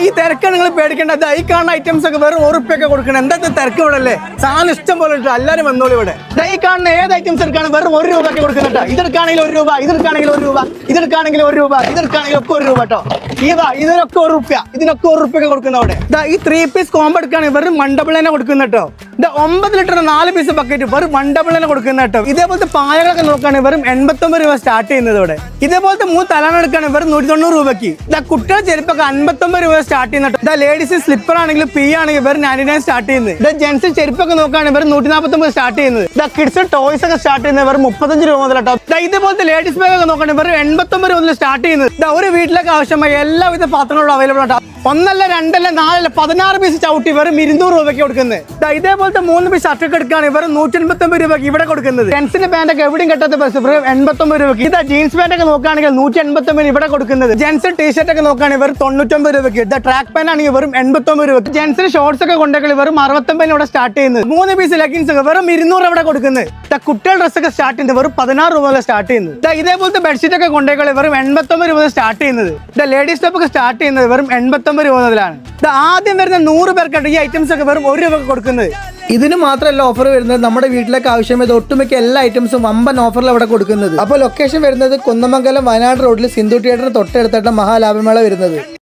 ഈ തിരക്കാണ് നിങ്ങൾ പേടിക്കേണ്ടത്. ഈ കാണുന്ന ഐറ്റംസ് ഒക്കെ വെറും ₹1 കൊടുക്കണം. എന്താ തിരക്ക് ഇവിടെ അല്ലേ? സാധനം ഇഷ്ടം പോലെ ഇട്ടോ, എല്ലാവരും വന്നോളൂ ഇവിടെ. ഈ കാണുന്ന ഏത് ഐറ്റംസ് എടുക്കാണ് വെറും ₹1 കൊടുക്കുന്നുണ്ട്. ഇതെടുക്കുകയാണെങ്കിൽ ₹1, ഇതെടുക്കുകയാണെങ്കിൽ ₹1, ഇതെടുക്കുകയാണെങ്കിൽ ₹1, ഇതെടുക്കുകയാണെങ്കിൽ ഒക്കെ ₹1 കേട്ടോ. ഇതിനൊക്കെ ₹1, ഇതിനൊക്കെ ₹1 കൊടുക്കുന്ന അവിടെ. ഈ 3 പീസ് കോമ്പോ എടുക്കുകയാണെങ്കിൽ വെറും $1 തന്നെ കൊടുക്കുന്ന കേട്ടോ. 9 ലിറ്റർ 4 പീസ് ബക്കറ്റ് വെറും $1 തന്നെ കൊടുക്കുന്ന കേട്ടോ. ഇതേപോലത്തെ പായകളൊക്കെ നോക്കുകയാണെങ്കിൽ വെറും ₹89 സ്റ്റാർട്ട് ചെയ്യുന്നത് ഇവിടെ. ഇതേപോലത്തെ 3 തലണ എടുക്കുകയാണെങ്കിൽ വെറും ₹190. കുട്ടികളുടെ ചെരുപ്പൊക്കെ ₹59 സ്റ്റാർട്ട് ചെയ്യുന്നുണ്ട്. ലേഡീസ് സ്ലിപ്പർ ആണെങ്കിലും പി ആണെങ്കിൽ വെറും 99 സ്റ്റാർട്ട് ചെയ്യുന്നത്. ജെന്റ്സ് ചെരുപ്പൊക്കെ നോക്കുകയാണെങ്കിൽ വെറും 149 സ്റ്റാർട്ട് ചെയ്യുന്നത്. കിഡ്സ് ടോയ്സ് ഒക്കെ സ്റ്റാർട്ട് ചെയ്യുന്നത് വെറും ₹35 മുതൽ കേട്ടോ. ഇതേപോലത്തെ ലേഡീസ് ബാഗ് ഒക്കെ നോക്കുകയാണെങ്കിൽ വെറും ₹89 മുതൽ സ്റ്റാർട്ട് ചെയ്യുന്നത്. ഒരു വീട്ടിലേക്ക് ആവശ്യമായ എല്ലാവിധ പാത്രങ്ങളും അവൈലബിൾ ആട്ടോ. 1 അല്ല 2 അല്ല 4 അല്ല 16 പീസ് ചവിട്ടി വെറും ₹200 കൊടുക്കുന്നത്. ഇതേപോലത്തെ 3 പീസ് ഷർട്ട് എടുക്കുകയാണെങ്കിൽ വെറും ₹189 ഇവിടെ കൊടുക്കുന്നത്. ജെന്റ്സിന്റെ പാന്റ് ഒക്കെ എവിടെയും കെട്ടാത്ത പൈസ വെറും ₹89. ഇതാ ജീൻസ് പാന്റ് ഒക്കെ നോക്കുകയാണെങ്കിൽ ₹189 ഇവിടെ കൊടുക്കുന്നത്. ജെന്റ്സ് ടീഷർട്ട് ഒക്കെ നോക്കുകയാണെങ്കിൽ വെറും ₹99. ട്രാക്ക് പാന്റ് ആണെങ്കിൽ വെറും ₹89. ജെന്റ്സിന് ഷോർട്സ് ഒക്കെ കൊണ്ടെങ്കിൽ വെറും ₹65 ഇവിടെ സ്റ്റാർട്ട് ചെയ്യുന്നത്. 3 പീസ് ലെഗിൻസ് ഒക്കെ വെറും $200 ഇവിടെ കൊടുക്കുന്നത്. കുട്ടികളുടെ ഡ്രസ് ഒക്കെ സ്റ്റാർട്ട് ചെയ്യുന്നത് വെറും ₹16 മുതൽ സ്റ്റാർട്ട് ചെയ്യുന്നത്. ഇതേപോലത്തെ ബെഡ്ഷീറ്റ് ഒക്കെ കൊണ്ടേക്കളി വെറും ₹89 മുതൽ സ്റ്റാർട്ട് ചെയ്യുന്നത്. ലേഡീസ് ടോപ്പ് ഒക്കെ സ്റ്റാർട്ട് ചെയ്യുന്നത് വെറും ₹89 മുതലാണ്. ആദ്യം വരുന്ന 100 പേർക്കാണ് ഈ ഐറ്റംസ് ഒക്കെ വെറും ₹1 കൊടുക്കുന്നത്. ഇതിന് മാത്രമല്ല ഓഫർ വരുന്നത്, നമ്മുടെ വീട്ടിലേക്ക് ആവശ്യമായ ഒട്ടുമിക്ക എല്ലാ ഐറ്റംസും വമ്പൻ ഓഫറിൽ അവിടെ കൊടുക്കുന്നത്. അപ്പോൾ ലൊക്കേഷൻ വരുന്നത് കുന്നമംഗലം വയനാട് റോഡിൽ സിന്ധു തിയേറ്റർ തൊട്ടടുത്തായിട്ട് മഹാലാഭമേള വരുന്നത്.